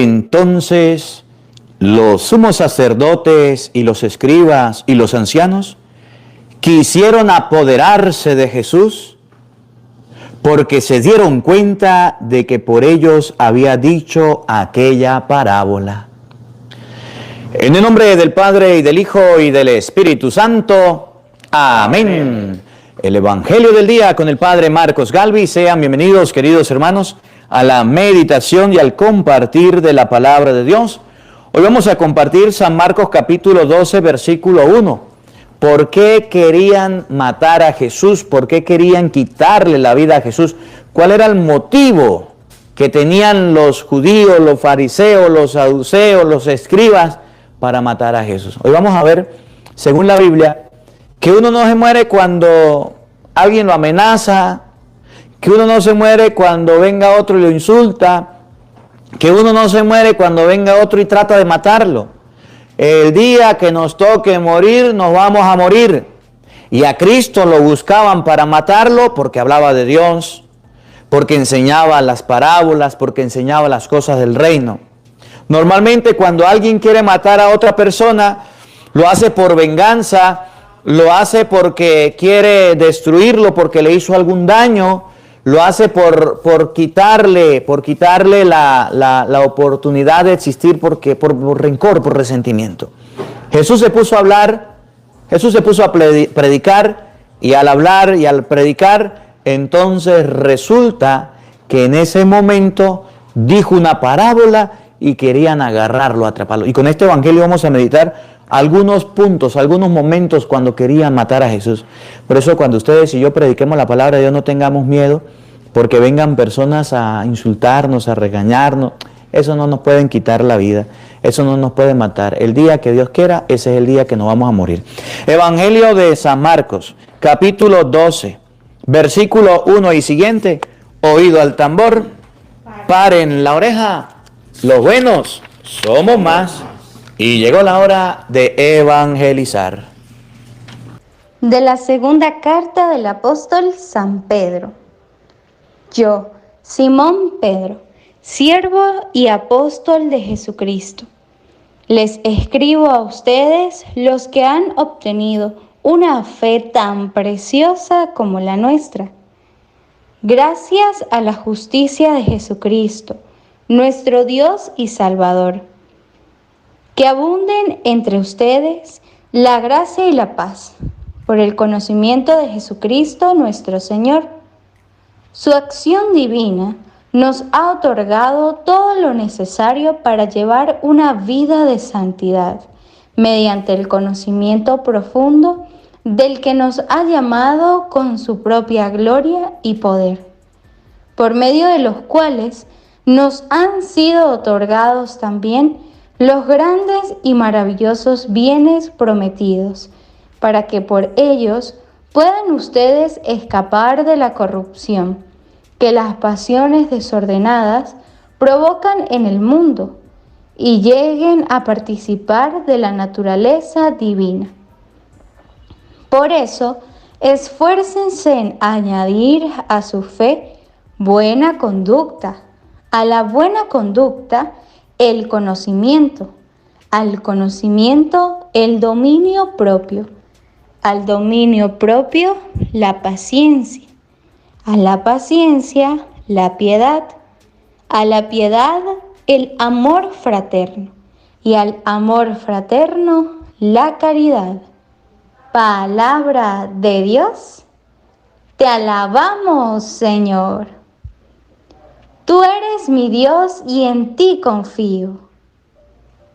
Entonces los sumos sacerdotes y los escribas y los ancianos quisieron apoderarse de Jesús porque se dieron cuenta de que por ellos había dicho aquella parábola. En el nombre del Padre, y del Hijo, y del Espíritu Santo. Amén. El Evangelio del día con el Padre Marcos Galvi. Sean bienvenidos, queridos hermanos, a la meditación y al compartir de la palabra de Dios. Hoy vamos a compartir San Marcos capítulo 12, versículo 1. ¿Por qué querían matar a Jesús? ¿Por qué querían quitarle la vida a Jesús? ¿Cuál era el motivo que tenían los judíos, los fariseos, los saduceos, los escribas para matar a Jesús? Hoy vamos a ver, según la Biblia, que uno no se muere cuando alguien lo amenaza, que uno no se muere cuando venga otro y lo insulta, que uno no se muere cuando venga otro y trata de matarlo. El día que nos toque morir, nos vamos a morir. Y a Cristo lo buscaban para matarlo porque hablaba de Dios, porque enseñaba las parábolas, porque enseñaba las cosas del reino. Normalmente cuando alguien quiere matar a otra persona, lo hace por venganza, lo hace porque quiere destruirlo, porque le hizo algún daño, lo hace por quitarle la oportunidad de existir por rencor, por resentimiento. Jesús se puso a hablar, Jesús se puso a predicar, y al hablar y al predicar, entonces resulta que en ese momento dijo una parábola y querían agarrarlo, atraparlo. Y con este evangelio vamos a meditar algunos puntos, algunos momentos cuando querían matar a Jesús. Por eso cuando ustedes y yo prediquemos la palabra de Dios, no tengamos miedo porque vengan personas a insultarnos, a regañarnos. Eso no nos pueden quitar la vida, eso no nos puede matar. El día que Dios quiera, ese es el día que nos vamos a morir. Evangelio de San Marcos, capítulo 12, versículo 1 y siguiente. Oído al tambor, paren la oreja, los buenos somos más. Y llegó la hora de evangelizar. De la segunda carta del apóstol San Pedro. Yo, Simón Pedro, siervo y apóstol de Jesucristo, les escribo a ustedes los que han obtenido una fe tan preciosa como la nuestra. Gracias a la justicia de Jesucristo, nuestro Dios y Salvador. Que abunden entre ustedes la gracia y la paz, por el conocimiento de Jesucristo nuestro Señor. Su acción divina nos ha otorgado todo lo necesario para llevar una vida de santidad, mediante el conocimiento profundo del que nos ha llamado con su propia gloria y poder, por medio de los cuales nos han sido otorgados también los grandes y maravillosos bienes prometidos, para que por ellos puedan ustedes escapar de la corrupción que las pasiones desordenadas provocan en el mundo y lleguen a participar de la naturaleza divina. Por eso, esfuércense en añadir a su fe buena conducta, a la buena conducta el conocimiento, al conocimiento el dominio propio, al dominio propio la paciencia, a la paciencia la piedad, a la piedad el amor fraterno y al amor fraterno la caridad. Palabra de Dios, te alabamos, Señor. Tú eres mi Dios y en ti confío.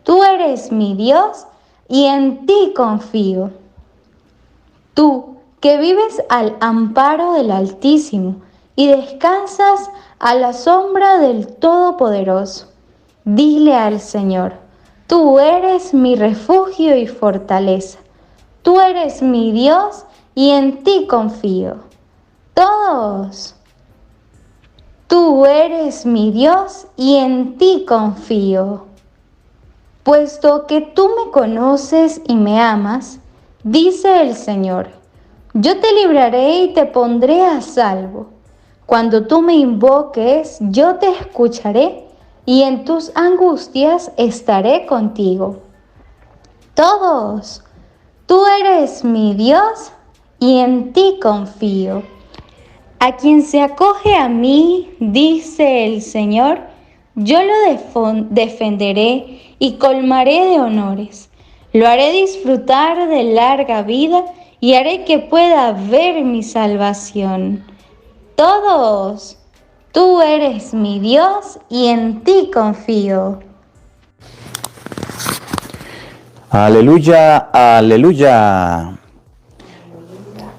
Tú eres mi Dios y en ti confío. Tú que vives al amparo del Altísimo y descansas a la sombra del Todopoderoso, dile al Señor, tú eres mi refugio y fortaleza. Tú eres mi Dios y en ti confío. Todos. Tú eres mi Dios y en ti confío. Puesto que tú me conoces y me amas, dice el Señor, yo te libraré y te pondré a salvo. Cuando tú me invoques, yo te escucharé y en tus angustias estaré contigo. Todos, tú eres mi Dios y en ti confío. A quien se acoge a mí, dice el Señor, yo lo defenderé y colmaré de honores. Lo haré disfrutar de larga vida y haré que pueda ver mi salvación. Todos, tú eres mi Dios y en ti confío. Aleluya, aleluya.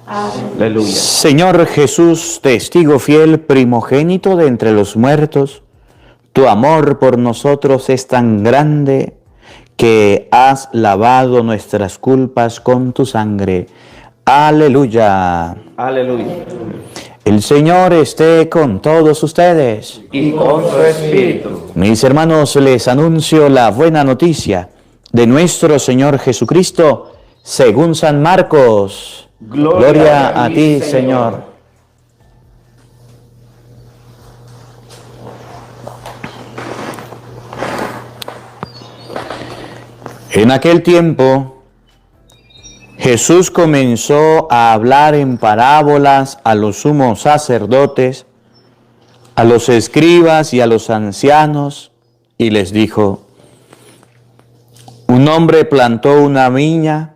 Aleluya. Señor Jesús, testigo fiel, primogénito de entre los muertos, tu amor por nosotros es tan grande que has lavado nuestras culpas con tu sangre. Aleluya. Aleluya. El Señor esté con todos ustedes. Y con su espíritu. Mis hermanos, les anuncio la buena noticia de nuestro Señor Jesucristo según San Marcos. Gloria a ti, Señor. En aquel tiempo, Jesús comenzó a hablar en parábolas a los sumos sacerdotes, a los escribas y a los ancianos, y les dijo: un hombre plantó una viña,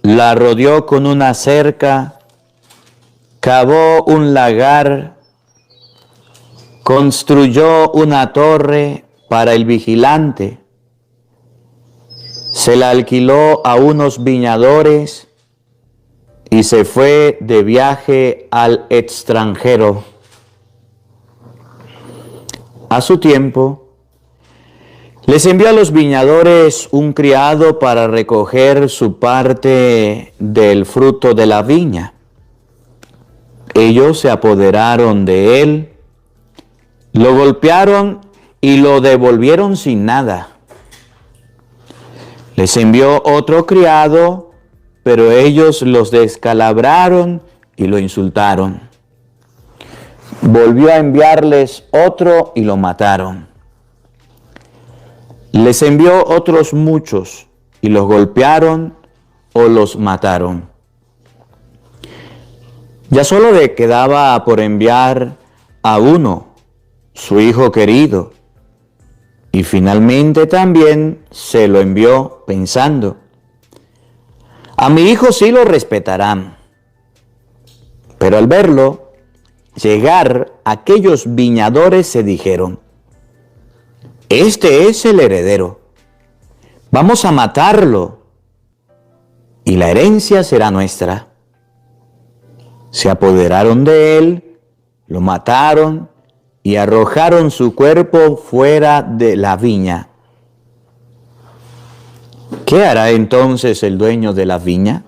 la rodeó con una cerca, cavó un lagar, construyó una torre para el vigilante, se la alquiló a unos viñadores y se fue de viaje al extranjero. A su tiempo, les envió a los viñadores un criado para recoger su parte del fruto de la viña. Ellos se apoderaron de él, lo golpearon y lo devolvieron sin nada. Les envió otro criado, pero ellos los descalabraron y lo insultaron. Volvió a enviarles otro y lo mataron. Les envió otros muchos y los golpearon o los mataron. Ya solo le quedaba por enviar a uno, su hijo querido, y finalmente también se lo envió pensando: a mi hijo sí lo respetarán. Pero al verlo llegar, aquellos viñadores se dijeron: este es el heredero, vamos a matarlo y la herencia será nuestra. Se apoderaron de él, lo mataron y arrojaron su cuerpo fuera de la viña. ¿Qué hará entonces el dueño de la viña?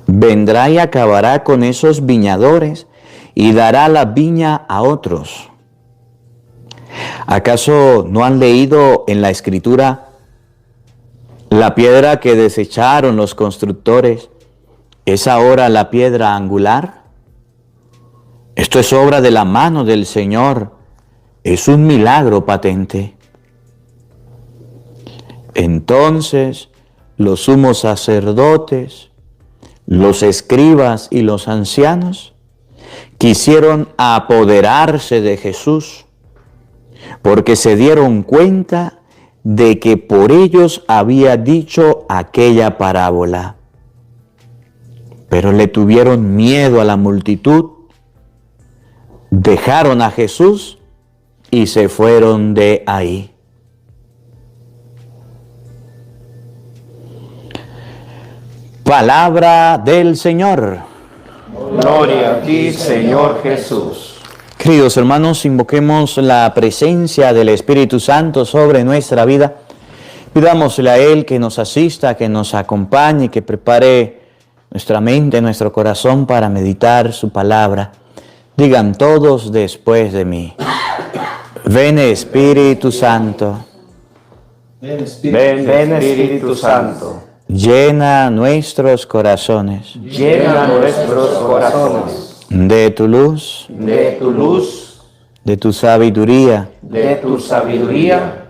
Vendrá y acabará con esos viñadores y dará la viña a otros. ¿Acaso no han leído en la Escritura: la piedra que desecharon los constructores es ahora la piedra angular? Esto es obra de la mano del Señor, es un milagro patente. Entonces los sumos sacerdotes, los escribas y los ancianos quisieron apoderarse de Jesús, porque se dieron cuenta de que por ellos había dicho aquella parábola. Pero le tuvieron miedo a la multitud, dejaron a Jesús y se fueron de ahí. Palabra del Señor. Gloria a ti, Señor Jesús. Queridos hermanos, invoquemos la presencia del Espíritu Santo sobre nuestra vida. Pidámosle a Él que nos asista, que nos acompañe, que prepare nuestra mente, nuestro corazón para meditar su palabra. Digan todos después de mí: ven Espíritu Santo. Ven Espíritu Santo. Llena nuestros corazones Llena nuestros corazones de tu luz, de tu luz, de tu sabiduría,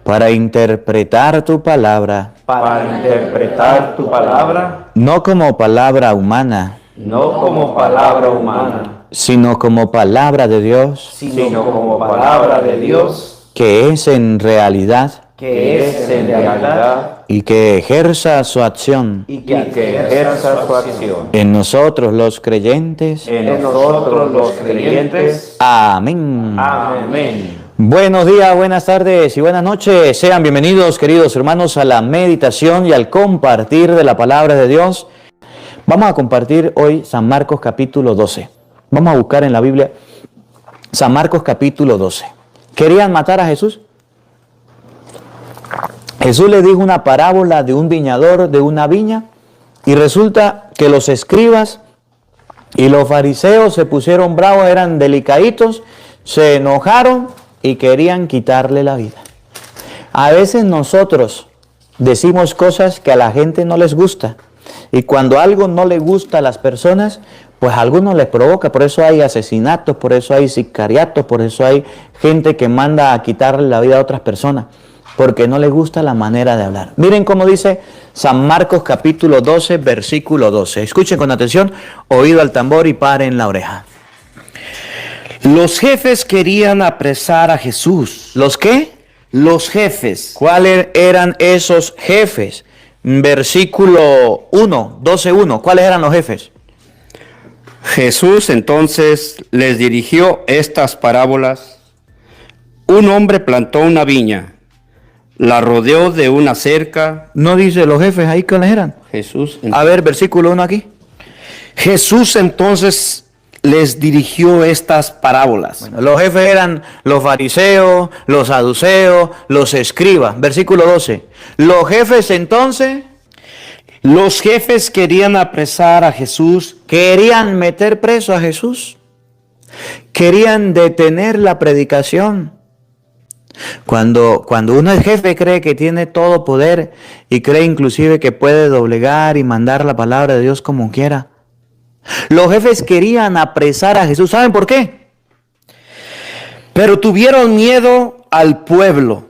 para interpretar tu palabra, no como palabra humana, sino como palabra de Dios, que es en realidad y que ejerza su acción en nosotros los creyentes. Amén. Buenos días, buenas tardes y buenas noches. Sean bienvenidos, queridos hermanos, a la meditación y al compartir de la palabra de Dios. Vamos a compartir hoy San Marcos capítulo 12. Vamos a buscar en la Biblia San Marcos capítulo 12. ¿Querían matar a Jesús? Jesús le dijo una parábola de un viñador de una viña y resulta que los escribas y los fariseos se pusieron bravos, eran delicaditos, se enojaron y querían quitarle la vida. A veces nosotros decimos cosas que a la gente no les gusta y cuando algo no le gusta a las personas, pues a algunos les provoca. Por eso hay asesinatos, por eso hay sicariatos, por eso hay gente que manda a quitarle la vida a otras personas, porque no les gusta la manera de hablar. Miren cómo dice San Marcos capítulo 12, versículo 12. Escuchen con atención, oído al tambor y paren la oreja. Los jefes querían apresar a Jesús. ¿Los qué? Los jefes. ¿Cuáles eran esos jefes? Versículo 1, 12:1. ¿Cuáles eran los jefes? Jesús entonces les dirigió estas parábolas. Un hombre plantó una viña, la rodeó de una cerca. ¿No dice los jefes ahí cuáles eran? A ver, versículo 1 aquí. Jesús entonces les dirigió estas parábolas. Bueno, los jefes eran los fariseos, los saduceos, los escribas. Versículo 12. Los jefes entonces... Los jefes querían apresar a Jesús. Querían meter preso a Jesús. Querían detener la predicación. Cuando uno es jefe, cree que tiene todo poder y cree inclusive que puede doblegar y mandar la palabra de Dios como quiera. Los jefes querían apresar a Jesús. ¿Saben por qué? Pero tuvieron miedo al pueblo.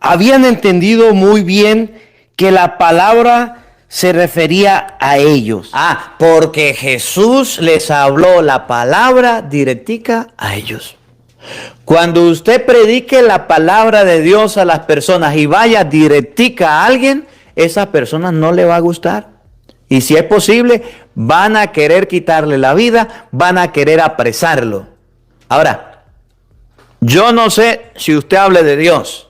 Habían entendido muy bien que la palabra se refería a ellos. Porque Jesús les habló la palabra directica a ellos. Cuando usted predique la palabra de Dios a las personas y vaya directica a alguien, esa persona no le va a gustar. Y si es posible, van a querer quitarle la vida, van a querer apresarlo. Ahora, yo no sé si usted hable de Dios.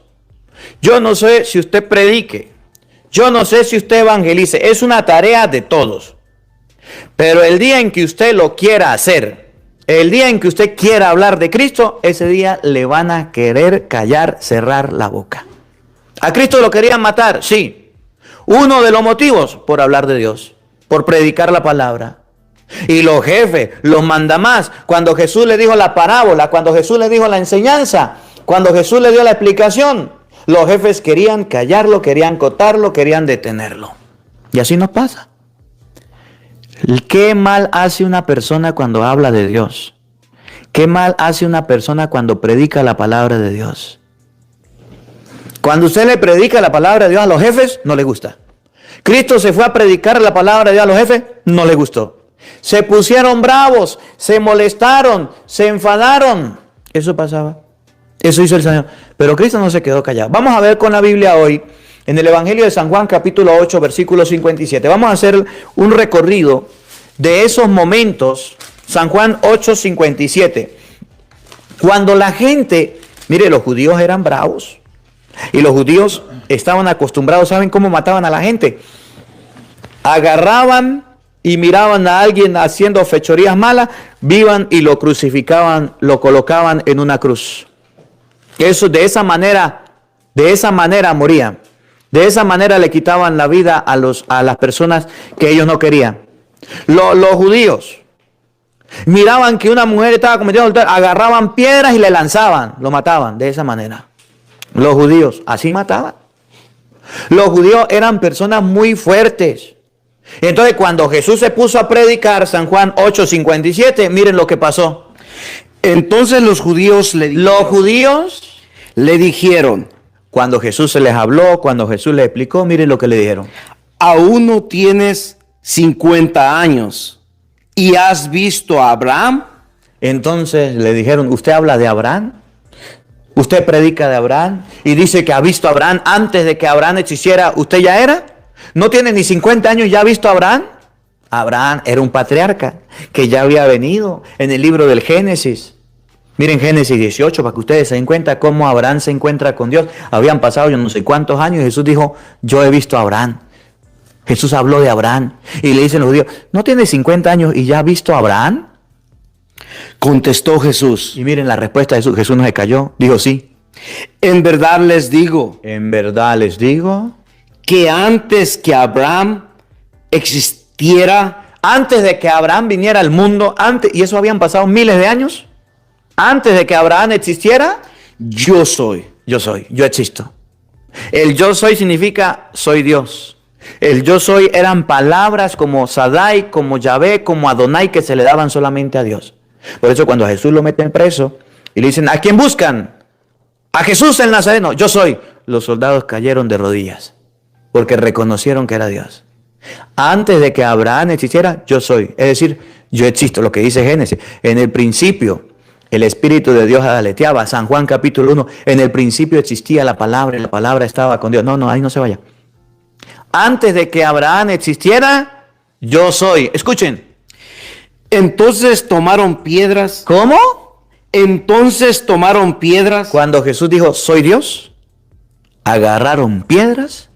Yo no sé si usted predique. Yo no sé si usted evangelice. Es una tarea de todos. Pero el día en que usted lo quiera hacer, el día en que usted quiera hablar de Cristo, ese día le van a querer callar, cerrar la boca. ¿A Cristo lo querían matar? Sí. Uno de los motivos, por hablar de Dios, por predicar la palabra. Y los jefes, los mandamás, cuando Jesús le dijo la parábola, cuando Jesús le dijo la enseñanza, cuando Jesús le dio la explicación, los jefes querían callarlo, querían cotarlo, querían detenerlo. Y así nos pasa. ¿Qué mal hace una persona cuando habla de Dios? ¿Qué mal hace una persona cuando predica la palabra de Dios? Cuando usted le predica la palabra de Dios a los jefes, no le gusta. Cristo se fue a predicar la palabra de Dios a los jefes, no le gustó. Se pusieron bravos, se molestaron, se enfadaron. Eso pasaba. Eso hizo el Señor. Pero Cristo no se quedó callado. Vamos a ver con la Biblia hoy, en el Evangelio de San Juan, capítulo 8, versículo 57. Vamos a hacer un recorrido de esos momentos. San Juan 8, 57. Cuando la gente, mire, los judíos eran bravos. Y los judíos estaban acostumbrados, ¿saben cómo mataban a la gente? Agarraban y miraban a alguien haciendo fechorías malas, iban y lo crucificaban, lo colocaban en una cruz. Eso de esa manera morían. De esa manera le quitaban la vida a las personas que ellos no querían. Los judíos miraban que una mujer estaba cometiendo adulterio, agarraban piedras y le lanzaban, lo mataban de esa manera. Los judíos así mataban. Los judíos eran personas muy fuertes. Entonces cuando Jesús se puso a predicar, San Juan 8:57, miren lo que pasó. Entonces los judíos Los judíos, le dijeron, cuando Jesús se les habló, cuando Jesús les explicó, miren lo que le dijeron. aún no tienes 50 años y has visto a Abraham. Entonces le dijeron, ¿usted habla de Abraham? ¿Usted predica de Abraham? Y dice que ha visto a Abraham antes de que Abraham existiera. ¿Usted ya era? ¿No tiene ni 50 años y ya ha visto a Abraham? Abraham era un patriarca que ya había venido en el libro del Génesis. Miren Génesis 18 para que ustedes se den cuenta cómo Abraham se encuentra con Dios. Habían pasado yo no sé cuántos años y Jesús dijo, yo he visto a Abraham. Jesús habló de Abraham y le dicen los judíos, ¿no tiene 50 años y ya ha visto a Abraham? Contestó Jesús, Y miren la respuesta de Jesús. Jesús no se cayó, dijo sí. en verdad les digo En verdad les digo, que antes que Abraham existiera, antes de que Abraham viniera al mundo, y eso habían pasado miles de años, antes de que Abraham existiera, yo soy. yo soy, yo existo. El yo soy significa soy Dios. El yo soy eran palabras como Sadai, como Yahvé, como Adonai que se le daban solamente a Dios. Por eso cuando a Jesús lo meten preso y le dicen, ¿a quién buscan? A Jesús el Nazareno, yo soy. Los soldados cayeron de rodillas porque reconocieron que era Dios. Antes de que Abraham existiera, yo soy. Es decir, yo existo, lo que dice Génesis. En el principio, el Espíritu de Dios aleteaba. San Juan capítulo 1, en el principio existía la palabra y la palabra estaba con Dios. No, ahí no se vaya. Antes de que Abraham existiera, yo soy. Escuchen. Entonces tomaron piedras. ¿Cómo? Entonces tomaron piedras Cuando Jesús dijo, soy Dios, agarraron piedras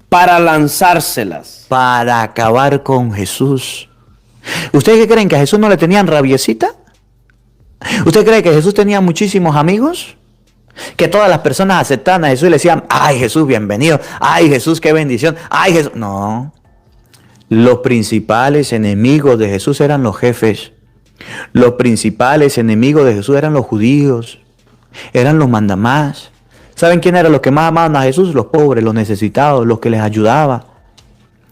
para lanzárselas. para acabar con Jesús. ¿Ustedes qué creen? ¿Que a Jesús no le tenían rabiecita? ¿Usted cree que Jesús tenía muchísimos amigos? Que todas las personas aceptaban a Jesús y le decían, ay Jesús, bienvenido, ay Jesús, qué bendición, ay Jesús. No, los principales enemigos de Jesús eran los jefes. Los principales enemigos de Jesús eran los judíos, eran los mandamás. ¿Saben quién eran los que más amaban a Jesús? Los pobres, los necesitados, los que les ayudaba.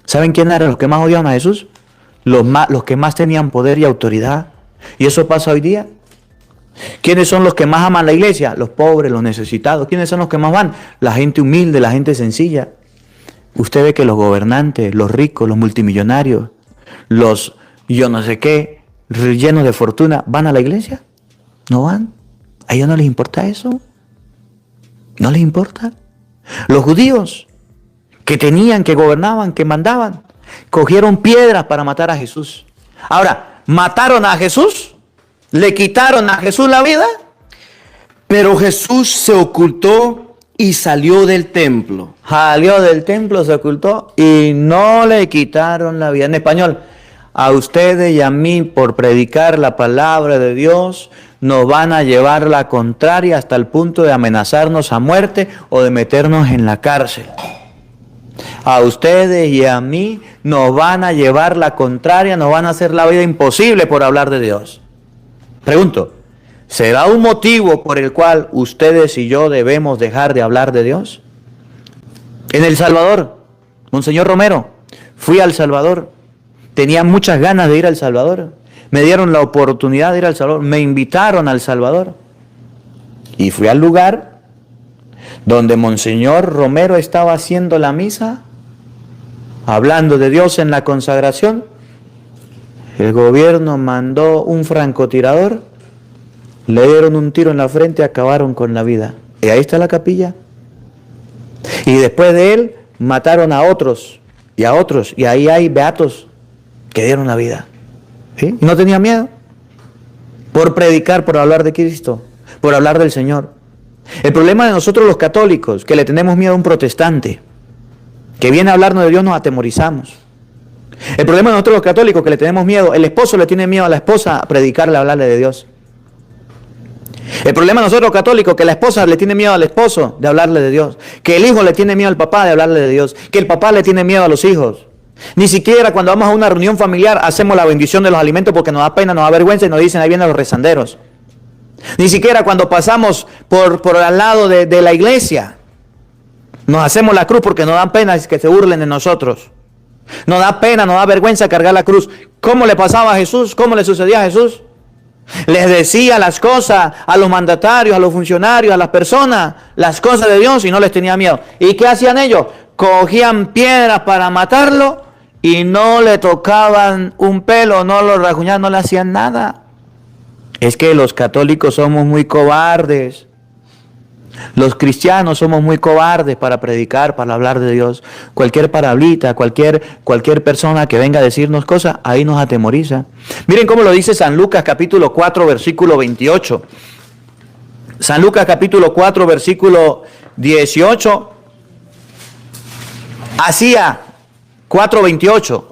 ¿Saben quién eran los que más odiaban a Jesús? Los que más tenían poder y autoridad. Y eso pasa hoy día. ¿Quiénes son los que más aman la iglesia? Los pobres, los necesitados. ¿Quiénes son los que más van? La gente humilde, la gente sencilla. Usted ve que los gobernantes, los ricos, los multimillonarios, los yo no sé qué, llenos de fortuna, ¿van a la iglesia? ¿No van? ¿A ellos no les importa eso? ¿No les importa? Los judíos, que tenían, que gobernaban, que mandaban, cogieron piedras para matar a Jesús. Ahora, ¿mataron a Jesús? ¿Le quitaron a Jesús la vida? Pero Jesús se ocultó y salió del templo. Salió del templo, se ocultó y no le quitaron la vida. En español, a ustedes y a mí por predicar la palabra de Dios nos van a llevar la contraria hasta el punto de amenazarnos a muerte o de meternos en la cárcel. A ustedes y a mí nos van a llevar la contraria, nos van a hacer la vida imposible por hablar de Dios. Pregunto, ¿será un motivo por el cual ustedes y yo debemos dejar de hablar de Dios? En El Salvador, Monseñor Romero, fui a El Salvador, tenía muchas ganas de ir a El Salvador, me dieron la oportunidad de ir a El Salvador, me invitaron a El Salvador y fui al lugar donde Monseñor Romero estaba haciendo la misa, hablando de Dios en la consagración. El gobierno mandó un francotirador, le dieron un tiro en la frente y acabaron con la vida. Y ahí está la capilla. Y después de él mataron a otros, y ahí hay beatos que dieron la vida. ¿Sí? Y no tenía miedo. Por predicar, por hablar de Cristo, por hablar del Señor. El problema de nosotros los católicos, que le tenemos miedo a un protestante, que viene a hablarnos de Dios, nos atemorizamos. El problema de nosotros los católicos, que le tenemos miedo, el esposo le tiene miedo a la esposa a predicarle, a hablarle de Dios. El problema de nosotros los católicos, que la esposa le tiene miedo al esposo de hablarle de Dios, que el hijo le tiene miedo al papá de hablarle de Dios, que el papá le tiene miedo a los hijos. Ni siquiera cuando vamos a una reunión familiar hacemos la bendición de los alimentos porque nos da pena, nos da vergüenza y nos dicen ahí vienen los rezanderos. Ni siquiera cuando pasamos por al lado de la iglesia nos hacemos la cruz porque nos da pena que se burlen de nosotros. Nos da pena, nos da vergüenza cargar la cruz. ¿Cómo le pasaba a Jesús? ¿Cómo le sucedía a Jesús? Les decía las cosas a los mandatarios, a los funcionarios, a las personas, las cosas de Dios y no les tenía miedo. ¿Y qué hacían ellos? Cogían piedras para matarlo y no le tocaban un pelo, no lo rasguñaban, no le hacían nada. Es que los católicos somos muy cobardes. Los cristianos somos muy cobardes para predicar, para hablar de Dios. Cualquier parablita, cualquier persona que venga a decirnos cosas, ahí nos atemoriza. Miren cómo lo dice San Lucas capítulo 4, versículo 28. San Lucas capítulo 4, versículo 18. Hacía, 4:28.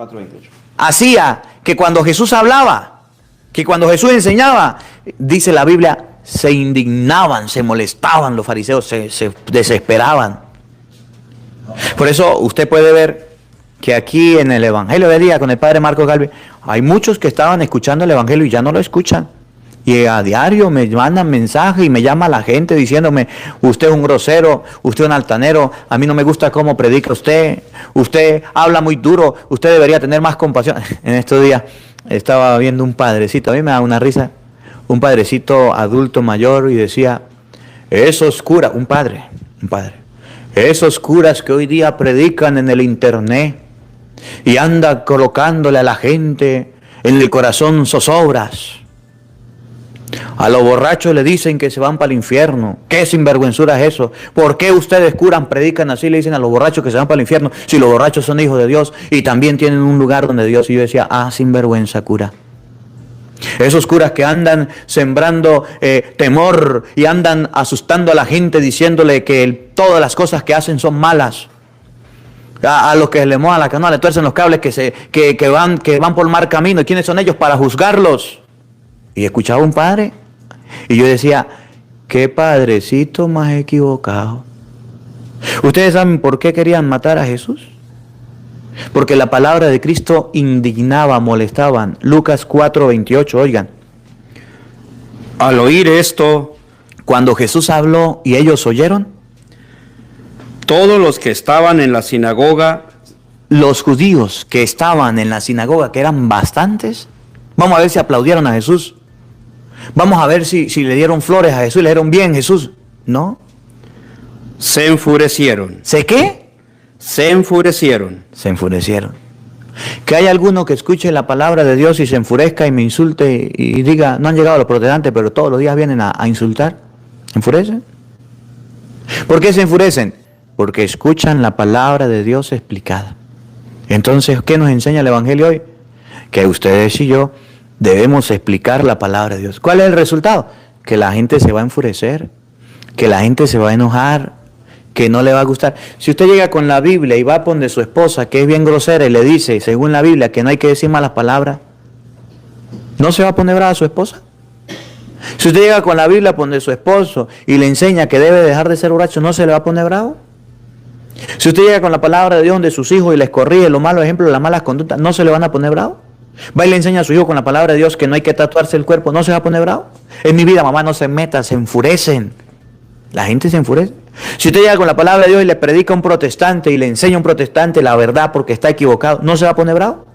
Hacía que cuando Jesús hablaba, que cuando Jesús enseñaba, dice la Biblia, se indignaban, se molestaban los fariseos, se desesperaban. Por eso usted puede ver que aquí en el Evangelio de día con el padre Marcos Galvez, hay muchos que estaban escuchando el Evangelio y ya no lo escuchan. Y a diario me mandan mensajes y me llama la gente diciéndome, usted es un grosero, usted es un altanero, a mí no me gusta cómo predica usted habla muy duro, usted debería tener más compasión. En estos días estaba viendo un padrecito, a mí me da una risa, un padrecito adulto mayor y decía, esos curas, un padre, esos curas que hoy día predican en el internet y andan colocándole a la gente en el corazón zozobras. A los borrachos le dicen que se van para el infierno. ¿Qué sinvergüenzura es eso? ¿Por qué ustedes curan, predican así, le dicen a los borrachos que se van para el infierno si los borrachos son hijos de Dios y también tienen un lugar donde Dios? Y yo decía, sinvergüenza cura. Esos curas que andan sembrando temor y andan asustando a la gente diciéndole que todas las cosas que hacen son malas. A los que le mojan la canoa, le tuercen los cables, que van por mal camino. ¿Y quiénes son ellos para juzgarlos? Y escuchaba un padre y yo decía, qué padrecito más equivocado. ¿Ustedes saben por qué querían matar a Jesús? Porque la palabra de Cristo indignaba, molestaban. Lucas 4:28, oigan. Al oír esto, cuando Jesús habló y ellos oyeron, todos los que estaban en la sinagoga, los judíos que estaban en la sinagoga, que eran bastantes, vamos a ver si aplaudieron a Jesús. Vamos a ver si le dieron flores a Jesús, le dieron bien a Jesús. ¿No? se enfurecieron. ¿Se qué? Se enfurecieron. Se enfurecieron. Que hay alguno que escuche la palabra de Dios y se enfurezca y me insulte y diga, no han llegado los protestantes, pero todos los días vienen a insultar. ¿Se enfurecen? ¿Por qué se enfurecen? Porque escuchan la palabra de Dios explicada. Entonces, ¿qué nos enseña el Evangelio hoy? Que ustedes y yo debemos explicar la palabra de Dios. ¿Cuál es el resultado? Que la gente se va a enfurecer, que la gente se va a enojar, que no le va a gustar. Si usted llega con la Biblia y va a donde su esposa, que es bien grosera, y le dice, según la Biblia, que no hay que decir malas palabras, ¿no se va a poner brava a su esposa? Si usted llega con la Biblia a donde su esposo y le enseña que debe dejar de ser borracho, ¿no se le va a poner bravo? Si usted llega con la palabra de Dios donde sus hijos y les corrige los malos ejemplos, las malas conductas, ¿no se le van a poner bravo? Va y le enseña a su hijo con la palabra de Dios que no hay que tatuarse el cuerpo, ¿no se va a poner bravo? En mi vida, mamá, no se meta, se enfurecen. La gente se enfurece. Si usted llega con la palabra de Dios y le predica a un protestante y le enseña a un protestante la verdad porque está equivocado, ¿no se va a poner bravo?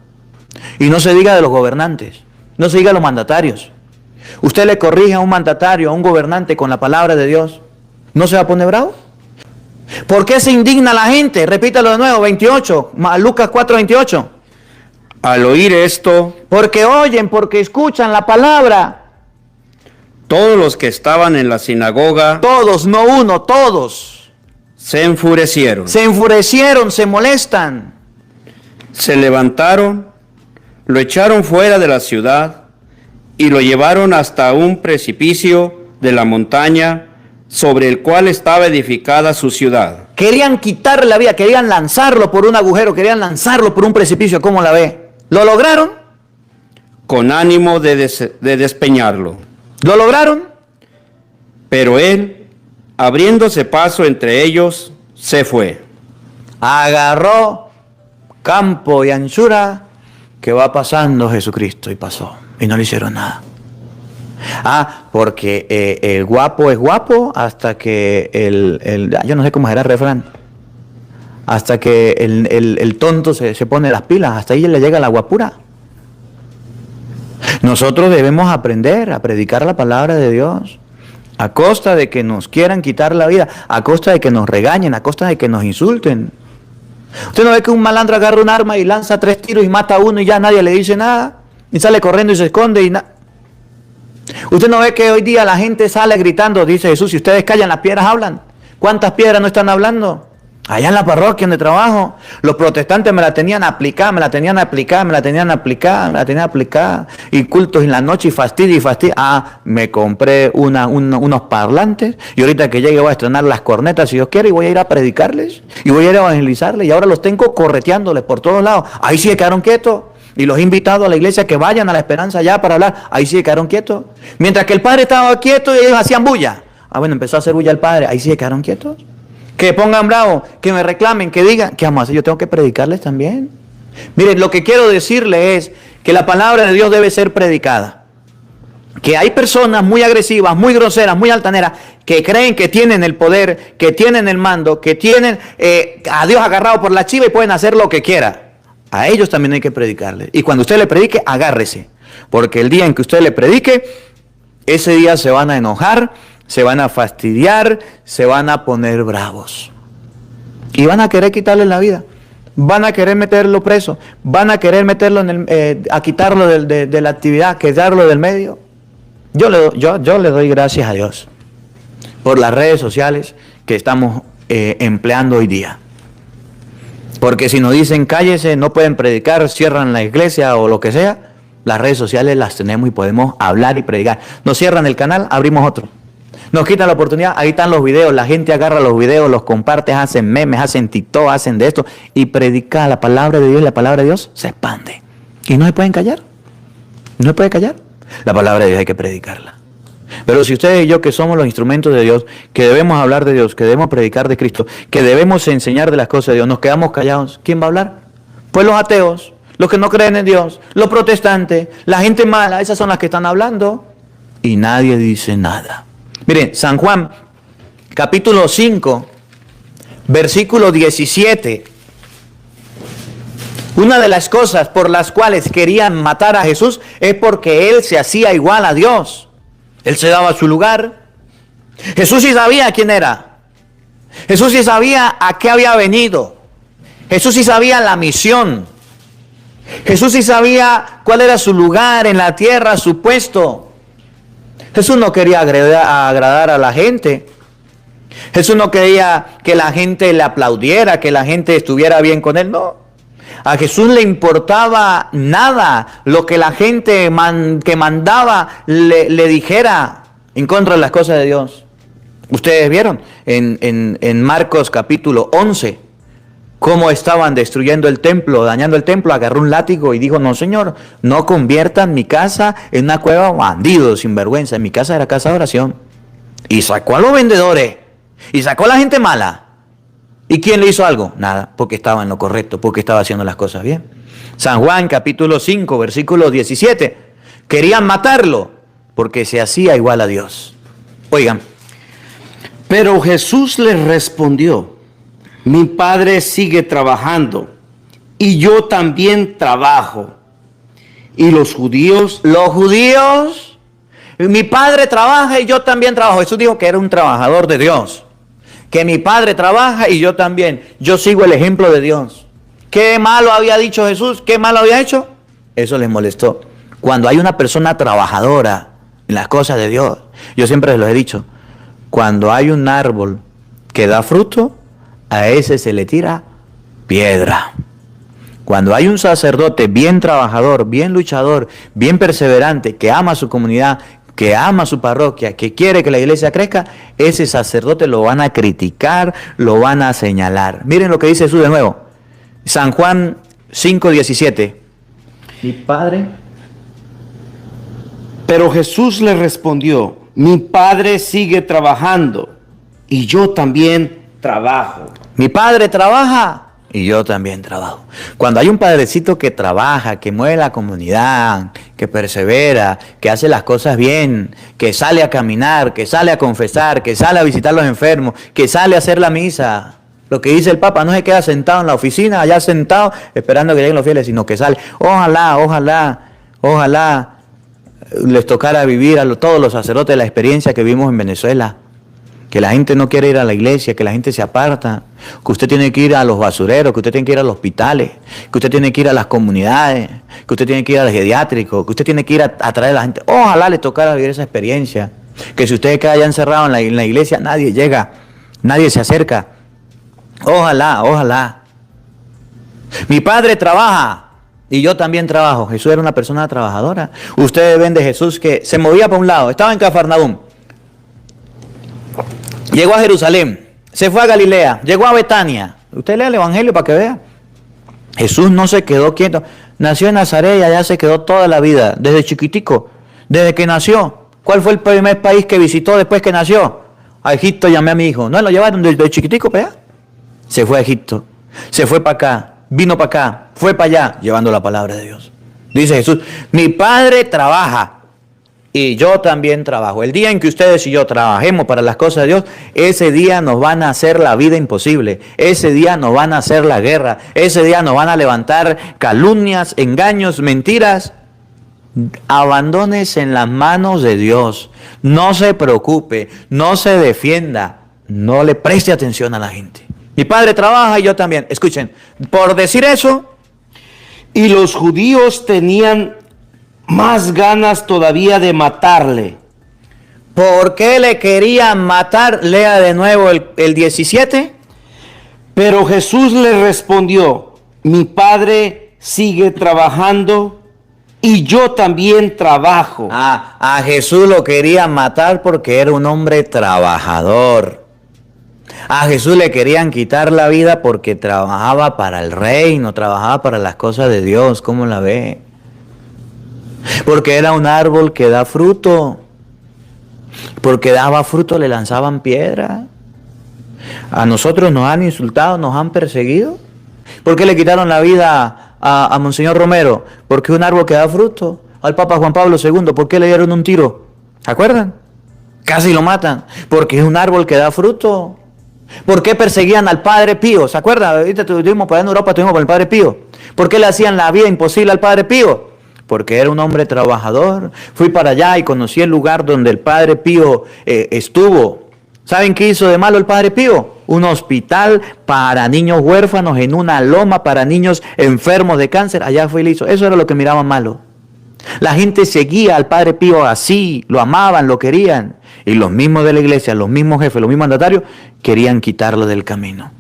Y no se diga de los gobernantes, no se diga de los mandatarios. Usted le corrige a un mandatario, a un gobernante con la palabra de Dios, ¿no se va a poner bravo? ¿Por qué se indigna la gente? Repítalo de nuevo, 28, Lucas 4:28. Al oír esto, porque oyen, porque escuchan la palabra. todos los que estaban en la sinagoga, Todos, no uno, todos. se enfurecieron. Se enfurecieron, se molestan. Se levantaron, lo echaron fuera de la ciudad y lo llevaron hasta un precipicio de la montaña sobre el cual estaba edificada su ciudad. Querían quitarle la vida, querían lanzarlo por un agujero, querían lanzarlo por un precipicio. ¿Cómo la ve? ¿Lo lograron? Con ánimo de despeñarlo. ¿Lo lograron? Pero él, abriéndose paso entre ellos, se fue. Agarró campo y anchura que va pasando Jesucristo y pasó. Y no le hicieron nada. Porque el guapo es guapo hasta que yo no sé cómo será el refrán. Hasta que el tonto se pone las pilas. Hasta ahí le llega la guapura. Nosotros debemos aprender a predicar la palabra de Dios, a costa de que nos quieran quitar la vida, a costa de que nos regañen, a costa de que nos insulten. Usted no ve que un malandro agarra un arma y lanza 3 tiros y mata a uno y ya nadie le dice nada, y sale corriendo y se esconde y nada. Usted no ve que hoy día la gente sale gritando, dice Jesús, si ustedes callan, las piedras hablan. ¿Cuántas piedras no están hablando? Allá en la parroquia donde trabajo, los protestantes me la tenían aplicada, me la tenían aplicada, me la tenían aplicada, me la tenían aplicada. Y cultos en la noche y fastidio y fastidio. Ah, me compré unos parlantes y ahorita que llegue voy a estrenar las cornetas si Dios quiere y voy a ir a predicarles y voy a ir a evangelizarles y ahora los tengo correteándoles por todos lados. Ahí sí se quedaron quietos. Y los he invitado a la iglesia que vayan a la Esperanza ya para hablar. Ahí sí se quedaron quietos. Mientras que el padre estaba quieto y ellos hacían bulla. Ah, bueno, empezó a hacer bulla el padre. Ahí sí se quedaron quietos. Que pongan bravo, que me reclamen, que digan. ¿Qué vamos a hacer? Yo tengo que predicarles también. Miren, lo que quiero decirle es que la palabra de Dios debe ser predicada. Que hay personas muy agresivas, muy groseras, muy altaneras, que creen que tienen el poder, que tienen el mando, que tienen a Dios agarrado por la chiva y pueden hacer lo que quieran. A ellos también hay que predicarles. Y cuando usted le predique, agárrese. Porque el día en que usted le predique, ese día se van a enojar, se van a fastidiar, se van a poner bravos. Y van a querer quitarle la vida. Van a querer meterlo preso. Van a querer meterlo a quitarlo de la actividad, quitarlo del medio. Yo le doy gracias a Dios por las redes sociales que estamos empleando hoy día. Porque si nos dicen cállese, no pueden predicar, cierran la iglesia o lo que sea, las redes sociales las tenemos y podemos hablar y predicar. Nos cierran el canal, abrimos otro. Nos quitan la oportunidad, ahí están los videos, la gente agarra los videos, los comparte, hacen memes, hacen TikTok, hacen de esto y predica la palabra de Dios y la palabra de Dios se expande. Y no se pueden callar, no se puede callar. La palabra de Dios hay que predicarla. Pero si ustedes y yo que somos los instrumentos de Dios, que debemos hablar de Dios, que debemos predicar de Cristo, que debemos enseñar de las cosas de Dios, nos quedamos callados, ¿quién va a hablar? Pues los ateos, los que no creen en Dios, los protestantes, la gente mala, esas son las que están hablando y nadie dice nada. Miren, San Juan, capítulo 5, versículo 17. Una de las cosas por las cuales querían matar a Jesús es porque Él se hacía igual a Dios. Él se daba su lugar. Jesús sí sabía quién era. Jesús sí sabía a qué había venido. Jesús sí sabía la misión. Jesús sí sabía cuál era su lugar en la tierra, su puesto. Jesús no quería agradar a la gente. Jesús no quería que la gente le aplaudiera, que la gente estuviera bien con Él. No. A Jesús le importaba nada lo que la gente que mandaba le dijera en contra de las cosas de Dios. Ustedes vieron en Marcos capítulo 11 cómo estaban destruyendo el templo, dañando el templo. Agarró un látigo y dijo, no señor, no conviertan mi casa en una cueva de bandidos, sinvergüenza. En mi casa era casa de oración. Y sacó a los vendedores y sacó a la gente mala. ¿Y quién le hizo algo? Nada, porque estaba en lo correcto, porque estaba haciendo las cosas bien. San Juan capítulo 5, versículo 17. Querían matarlo porque se hacía igual a Dios. Oigan. Pero Jesús les respondió, mi Padre sigue trabajando y yo también trabajo. Y los judíos, mi Padre trabaja y yo también trabajo. Jesús dijo que era un trabajador de Dios. Que mi Padre trabaja y yo también. Yo sigo el ejemplo de Dios. ¿Qué malo había dicho Jesús? ¿Qué malo había hecho? Eso les molestó. Cuando hay una persona trabajadora en las cosas de Dios, yo siempre les lo he dicho, cuando hay un árbol que da fruto, a ese se le tira piedra. Cuando hay un sacerdote bien trabajador, bien luchador, bien perseverante, que ama a su comunidad, que ama a su parroquia, que quiere que la iglesia crezca, ese sacerdote lo van a criticar, lo van a señalar. Miren lo que dice Jesús de nuevo. San Juan 5:17. Mi Padre. Pero Jesús le respondió, mi Padre sigue trabajando y yo también trabajo. Mi Padre trabaja y yo también trabajo. Cuando hay un padrecito que trabaja, que mueve la comunidad, que persevera, que hace las cosas bien, que sale a caminar, que sale a confesar, que sale a visitar a los enfermos, que sale a hacer la misa. Lo que dice el Papa, no se queda sentado en la oficina, allá sentado, esperando que lleguen los fieles, sino que sale. Ojalá les tocara vivir a todos los sacerdotes la experiencia que vimos en Venezuela. Que la gente no quiere ir a la iglesia, que la gente se aparta, que usted tiene que ir a los basureros, que usted tiene que ir a los hospitales, que usted tiene que ir a las comunidades, que usted tiene que ir al geriátrico, que usted tiene que ir a traer a la gente. Ojalá le tocara vivir esa experiencia. Que si usted queda ya encerrado en la iglesia, nadie llega, nadie se acerca. Ojalá, ojalá. Mi padre trabaja y yo también trabajo. Jesús era una persona trabajadora. Ustedes ven de Jesús que se movía para un lado, estaba en Cafarnaúm. Llegó a Jerusalén, se fue a Galilea, llegó a Betania. Usted lea el Evangelio para que vea. Jesús no se quedó quieto. Nació en Nazaret y allá se quedó toda la vida, desde chiquitico, desde que nació. ¿Cuál fue el primer país que visitó después que nació? A Egipto llamé a mi hijo. ¿No lo llevaron desde chiquitico para allá? Se fue a Egipto, se fue para acá, vino para acá, fue para allá, llevando la palabra de Dios. Dice Jesús, mi Padre trabaja. Y yo también trabajo. El día en que ustedes y yo trabajemos para las cosas de Dios, ese día nos van a hacer la vida imposible. Ese día nos van a hacer la guerra. Ese día nos van a levantar calumnias, engaños, mentiras. Abandónese en las manos de Dios. No se preocupe, no se defienda, no le preste atención a la gente. Mi padre trabaja y yo también. Escuchen, por decir eso, y los judíos tenían más ganas todavía de matarle. ¿por qué le querían matar? Lea de nuevo el 17. Pero Jesús le respondió, mi Padre sigue trabajando y yo también trabajo. A Jesús lo querían matar porque era un hombre trabajador. A Jesús le querían quitar la vida porque trabajaba para el reino, trabajaba para las cosas de Dios. ¿Cómo la ve? Porque era un árbol que da fruto. Porque daba fruto le lanzaban piedra. A nosotros nos han insultado, nos han perseguido. ¿Por qué le quitaron la vida a Monseñor Romero? Porque es un árbol que da fruto. Al Papa Juan Pablo II, ¿por qué le dieron un tiro? ¿Se acuerdan? Casi lo matan. Porque es un árbol que da fruto. ¿Por qué perseguían al Padre Pío? ¿Se acuerdan? Ahorita estuvimos por allá en Europa, estuvimos con el Padre Pío. ¿Por qué le hacían la vida imposible al Padre Pío? Porque era un hombre trabajador. Fui para allá y conocí el lugar donde el Padre Pío estuvo. ¿Saben qué hizo de malo el Padre Pío? Un hospital para niños huérfanos en una loma para niños enfermos de cáncer. Allá fue y le hizo. Eso era lo que miraban malo. La gente seguía al Padre Pío así, lo amaban, lo querían. Y los mismos de la iglesia, los mismos jefes, los mismos mandatarios, querían quitarlo del camino.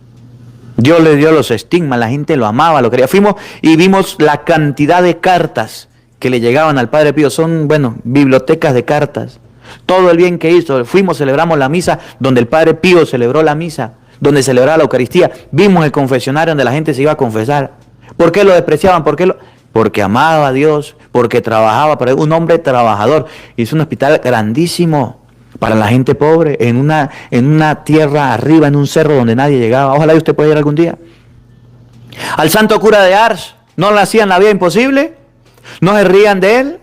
Dios le dio los estigmas, la gente lo amaba, lo quería. Fuimos y vimos la cantidad de cartas que le llegaban al Padre Pío. Son, bibliotecas de cartas. Todo el bien que hizo. Fuimos, celebramos la misa donde el Padre Pío celebró la misa, donde celebraba la Eucaristía. Vimos el confesionario donde la gente se iba a confesar. ¿Por qué lo despreciaban? Porque amaba a Dios, porque trabajaba para un hombre trabajador. Hizo un hospital grandísimo para la gente pobre, en una tierra arriba, en un cerro donde nadie llegaba. Ojalá usted pueda ir algún día. Al santo cura de Ars, ¿no le hacían la vida imposible? ¿No se rían de él?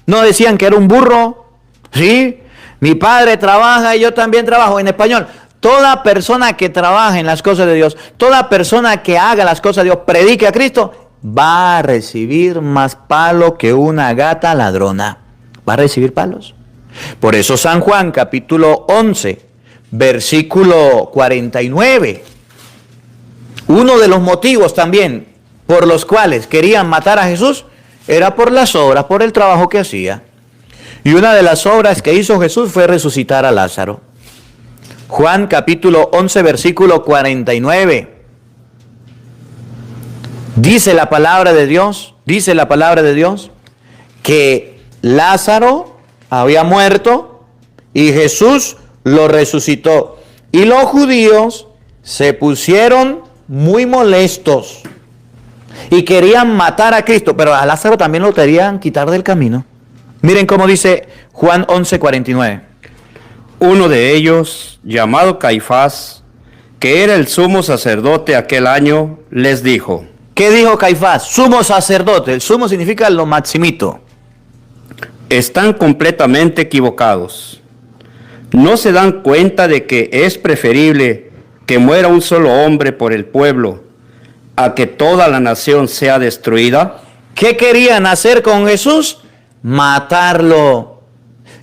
¿No decían que era un burro? Sí, mi padre trabaja y yo también trabajo. En español, toda persona que trabaje en las cosas de Dios, toda persona que haga las cosas de Dios, predique a Cristo, va a recibir más palo que una gata ladrona. Va a recibir palos. Por eso San Juan, capítulo 11, versículo 49. Uno de los motivos también por los cuales querían matar a Jesús era por las obras, por el trabajo que hacía. Y una de las obras que hizo Jesús fue resucitar a Lázaro. Juan capítulo 11, versículo 49. Dice la palabra de Dios, que Lázaro había muerto y Jesús lo resucitó. Y los judíos se pusieron muy molestos y querían matar a Cristo, pero a Lázaro también lo querían quitar del camino. Miren cómo dice Juan 11:49. Uno de ellos, llamado Caifás, que era el sumo sacerdote aquel año, les dijo. ¿Qué dijo Caifás? Sumo sacerdote. El sumo significa lo maximito. Están completamente equivocados. ¿No se dan cuenta de que es preferible que muera un solo hombre por el pueblo a que toda la nación sea destruida? ¿Qué querían hacer con Jesús? matarlo,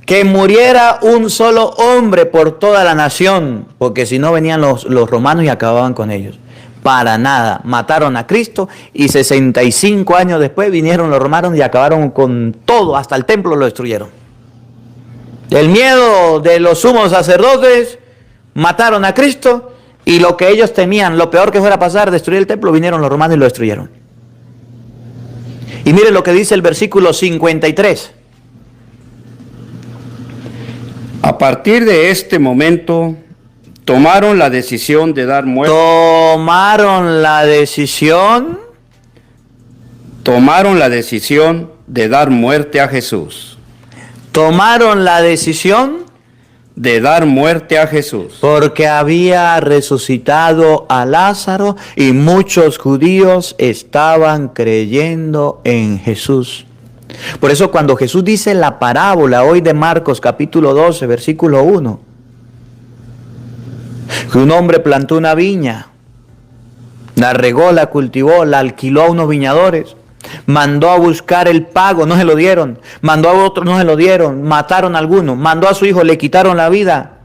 que muriera un solo hombre por toda la nación, porque si no venían los romanos y acababan con ellos. Para nada, mataron a Cristo y 65 años después vinieron los romanos y acabaron con todo, hasta el templo lo destruyeron. El miedo de los sumos sacerdotes, mataron a Cristo y lo que ellos temían, lo peor que fuera a pasar, destruir el templo, vinieron los romanos y lo destruyeron. Y miren lo que dice el versículo 53. A partir de este momento, tomaron la decisión de dar muerte. Tomaron la decisión De dar muerte a Jesús. Tomaron la decisión De dar muerte a Jesús. porque había resucitado a Lázaro y muchos judíos estaban creyendo en Jesús. Por eso cuando Jesús dice la parábola hoy de Marcos capítulo 12 versículo 1, que un hombre plantó una viña, la regó, la cultivó, la alquiló a unos viñadores, mandó a buscar el pago, no se lo dieron, mandó a otros, no se lo dieron, mataron a algunos, mandó a su hijo, le quitaron la vida.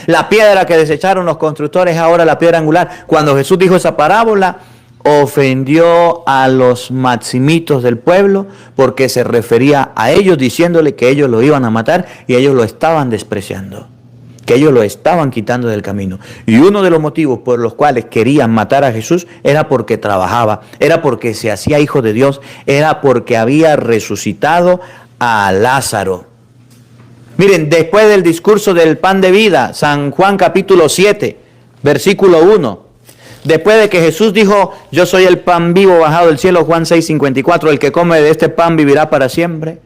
La piedra que desecharon los constructores es ahora la piedra angular. Cuando Jesús dijo esa parábola, ofendió a los maximitos del pueblo porque se refería a ellos diciéndole que ellos lo iban a matar y ellos lo estaban despreciando, que ellos lo estaban quitando del camino. Y uno de los motivos por los cuales querían matar a Jesús era porque trabajaba, era porque se hacía hijo de Dios, era porque había resucitado a Lázaro. Miren, después del discurso del pan de vida, San Juan capítulo 7, versículo 1, después de que Jesús dijo, yo soy el pan vivo bajado del cielo, Juan 6:54, el que come de este pan vivirá para siempre.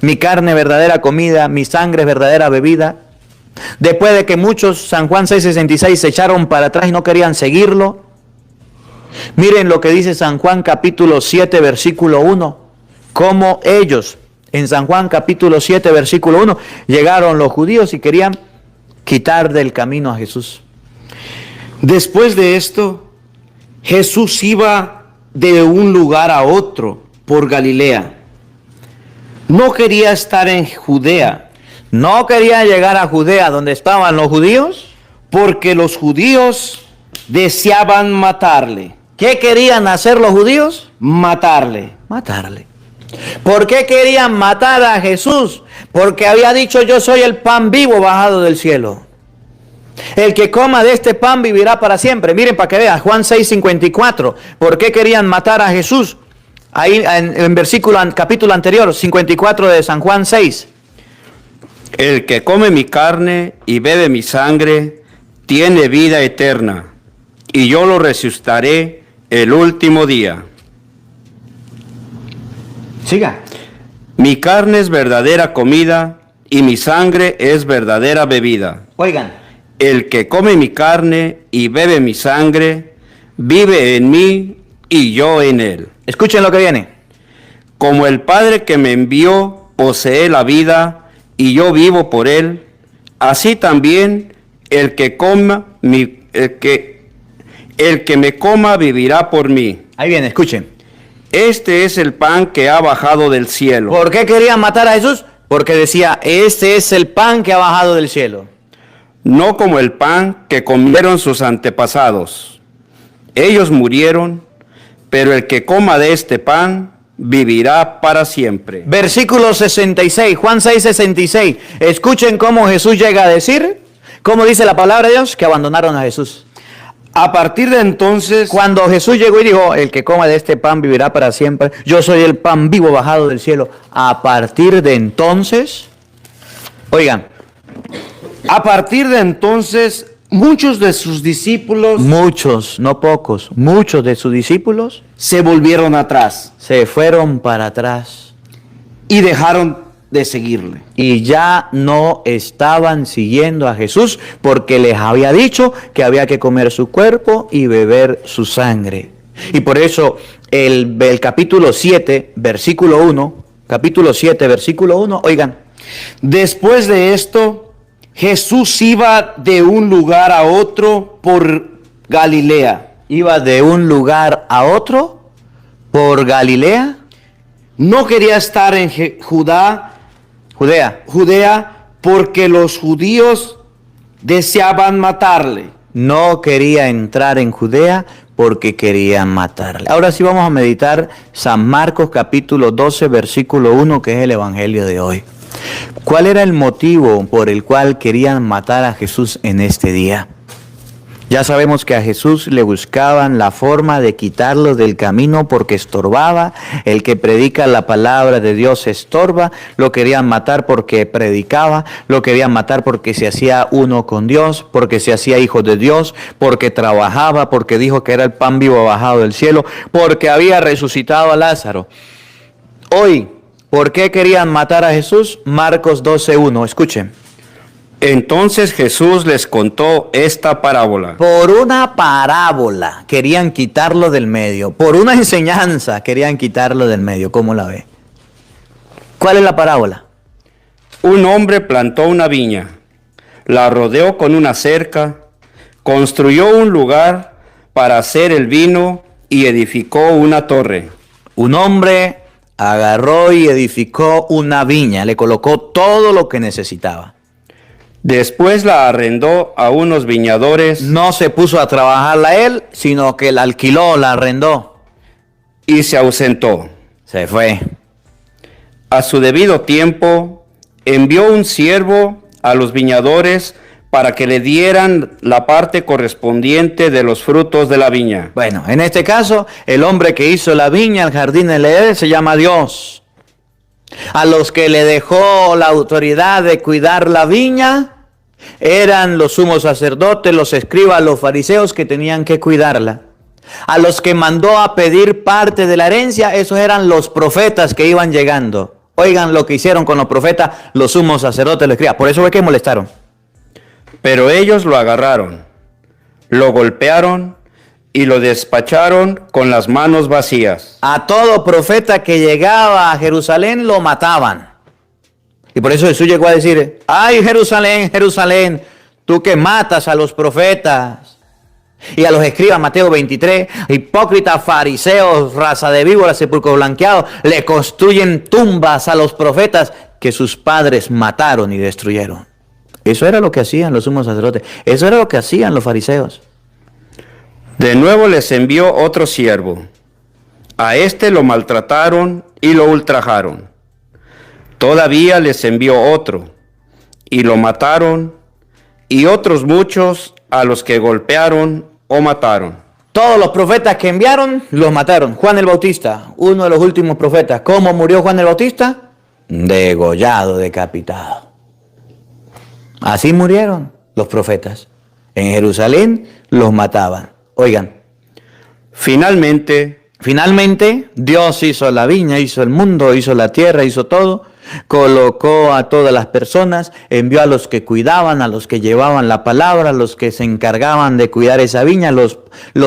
Mi carne verdadera comida, mi sangre es verdadera bebida. Después de que muchos, San Juan 6:66, se echaron para atrás y no querían seguirlo. Miren lo que dice San Juan capítulo 7, versículo 1. Cómo ellos, en San Juan capítulo 7, versículo 1, llegaron los judíos y querían quitar del camino a Jesús. Después de esto, Jesús iba de un lugar a otro por Galilea. No quería estar en Judea, No quería llegar a Judea, donde estaban los judíos, porque los judíos deseaban matarle. ¿qué querían hacer los judíos? Matarle. Matarle. ¿Por qué querían matar a Jesús? Porque había dicho, yo soy el pan vivo bajado del cielo. El que coma de este pan vivirá para siempre. Miren para que vean, Juan 6:54. ¿Por qué querían matar a Jesús? Ahí en capítulo anterior, 54 de San Juan 6. El que come mi carne y bebe mi sangre tiene vida eterna, y yo lo resucitaré el último día. Siga. Mi carne es verdadera comida y mi sangre es verdadera bebida. Oigan, El que come mi carne y bebe mi sangre vive en mí y yo en él. escuchen lo que viene. Como el Padre que me envió posee la vida y yo vivo por él, así también el que me coma vivirá por mí. Ahí viene, escuchen. Este es el pan que ha bajado del cielo. ¿Por qué querían matar a Jesús? Porque decía, este es el pan que ha bajado del cielo. No como el pan que comieron sus antepasados. Ellos murieron, pero el que coma de este pan vivirá para siempre. Versículo 66, Juan 6:66. Escuchen cómo Jesús llega a decir, cómo dice la palabra de Dios, que abandonaron a Jesús. A partir de entonces, Cuando Jesús llegó y dijo, el que coma de este pan vivirá para siempre, yo soy el pan vivo bajado del cielo. A partir de entonces, oigan, muchos de sus discípulos muchos, no pocos, muchos de sus discípulos se volvieron atrás se fueron para atrás y dejaron de seguirle. y ya no estaban siguiendo a Jesús porque les había dicho que había que comer su cuerpo y beber su sangre. Y por eso el capítulo 7, versículo 1, oigan, Después de esto, Jesús iba de un lugar a otro por Galilea. iba de un lugar a otro por Galilea. No quería estar en Judá Judea, porque los judíos deseaban matarle. No quería entrar en Judea porque querían matarle. Ahora sí vamos a meditar San Marcos capítulo 12, versículo 1, que es el evangelio de hoy. ¿Cuál era el motivo por el cual querían matar a Jesús en este día? Ya sabemos que a Jesús le buscaban la forma de quitarlo del camino porque estorbaba. El que predica la palabra de Dios estorba. Lo querían matar porque predicaba. Lo querían matar porque se hacía uno con Dios, porque se hacía hijo de Dios, porque trabajaba, porque dijo que era el pan vivo bajado del cielo, porque había resucitado a Lázaro. Hoy, ¿por qué querían matar a Jesús? Marcos 12:1, escuchen. Entonces Jesús les contó esta parábola. Por una parábola querían quitarlo del medio. Por una enseñanza querían quitarlo del medio. ¿Cómo la ve? ¿Cuál es la parábola? Un hombre plantó una viña, la rodeó con una cerca, construyó un lugar para hacer el vino y edificó una torre. Un hombre agarró y edificó una viña, le colocó todo lo que necesitaba. Después la arrendó a unos viñadores No se puso a trabajarla él, sino que la alquiló, la arrendó. y se ausentó. Se fue. A su debido tiempo, envió un siervo a los viñadores para que le dieran la parte correspondiente de los frutos de la viña. Bueno, en este caso, el hombre que hizo la viña, el jardín del Edén, se llama Dios. A los que le dejó la autoridad de cuidar la viña eran los sumos sacerdotes, los escribas, los fariseos que tenían que cuidarla. A los que mandó a pedir parte de la herencia, esos eran los profetas que iban llegando. Oigan lo que hicieron con los profetas, los sumos sacerdotes, los escribas. Por eso fue que molestaron. Pero ellos lo agarraron, lo golpearon y lo despacharon con las manos vacías. A todo profeta que llegaba a Jerusalén lo mataban. Y por eso Jesús llegó a decir: ay, Jerusalén, Jerusalén, tú que matas a los profetas y a los escribas, Mateo 23, hipócritas, fariseos, raza de víboras, sepulcros blanqueados, le construyen tumbas a los profetas que sus padres mataron y destruyeron. Eso era lo que hacían los sumos sacerdotes, eso era lo que hacían los fariseos. De nuevo les envió otro siervo. A este lo maltrataron y lo ultrajaron. Todavía les envió otro, y lo mataron, y otros muchos a los que golpearon o mataron. Todos los profetas que enviaron, los mataron. Juan el Bautista, uno de los últimos profetas. ¿Cómo murió Juan el Bautista? Degollado, decapitado. Así murieron los profetas. En Jerusalén los mataban. Oigan, finalmente Dios hizo la viña, hizo el mundo, hizo la tierra, hizo todo. Colocó a todas las personas, envió a los que cuidaban, a los que llevaban la palabra, a los que se encargaban de cuidar esa viña, los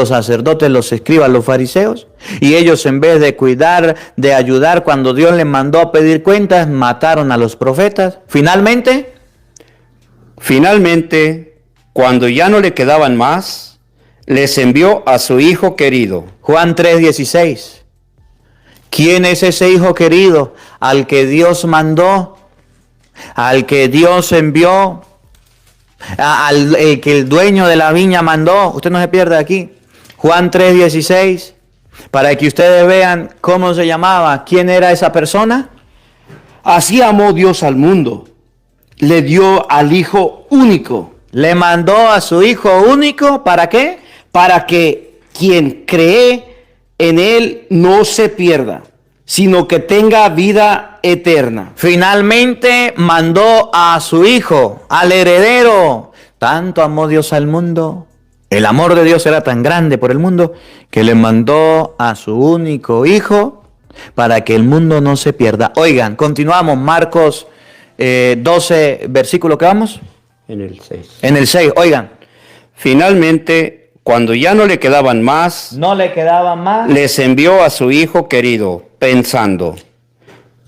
sacerdotes, los escribas, los fariseos. Y ellos, en vez de cuidar, de ayudar, cuando Dios les mandó a pedir cuentas, mataron a los profetas. Finalmente, cuando ya no le quedaban más, les envió a su hijo querido. Juan 3:16. ¿Quién es ese hijo querido al que Dios mandó, al que Dios envió, al que el dueño de la viña mandó? Usted no se pierde aquí. Juan 3:16, para que ustedes vean cómo se llamaba, quién era esa persona. Así amó Dios al mundo, le dio al Hijo único. Le mandó a su Hijo único, ¿para qué? Para que quien cree en Él no se pierda, sino que tenga vida eterna. Finalmente mandó a su Hijo, al heredero. Tanto amó Dios al mundo. El amor de Dios era tan grande por el mundo que le mandó a su único Hijo para que el mundo no se pierda. Oigan, continuamos. Marcos 12, versículo que vamos. En el 6. En el 6, oigan. Finalmente, cuando ya no le quedaban más, les envió a su hijo querido, pensando: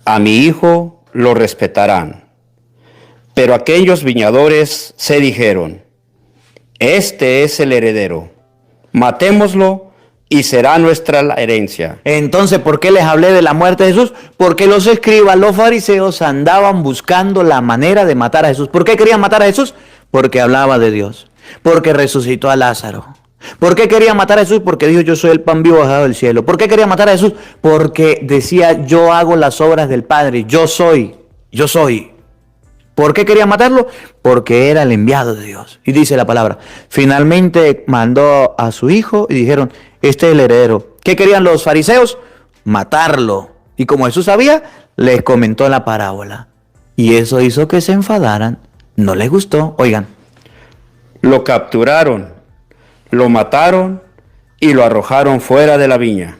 a mi hijo lo respetarán. Pero aquellos viñadores se dijeron: este es el heredero, matémoslo y será nuestra la herencia. Entonces, ¿por qué les hablé de la muerte de Jesús? Porque los escribas, los fariseos andaban buscando la manera de matar a Jesús. ¿Por qué querían matar a Jesús? Porque hablaba de Dios, porque resucitó a Lázaro. ¿Por qué querían matar a Jesús? Porque dijo, yo soy el pan vivo bajado del cielo. ¿Por qué querían matar a Jesús? Porque decía, yo hago las obras del Padre, yo soy. ¿Por qué querían matarlo? Porque era el enviado de Dios. Y dice la palabra, finalmente mandó a su hijo y dijeron, este es el heredero. ¿Qué querían los fariseos? Matarlo. Y como Jesús sabía, les comentó la parábola. Y eso hizo que se enfadaran. No les gustó. Oigan. Lo capturaron, lo mataron y lo arrojaron fuera de la viña.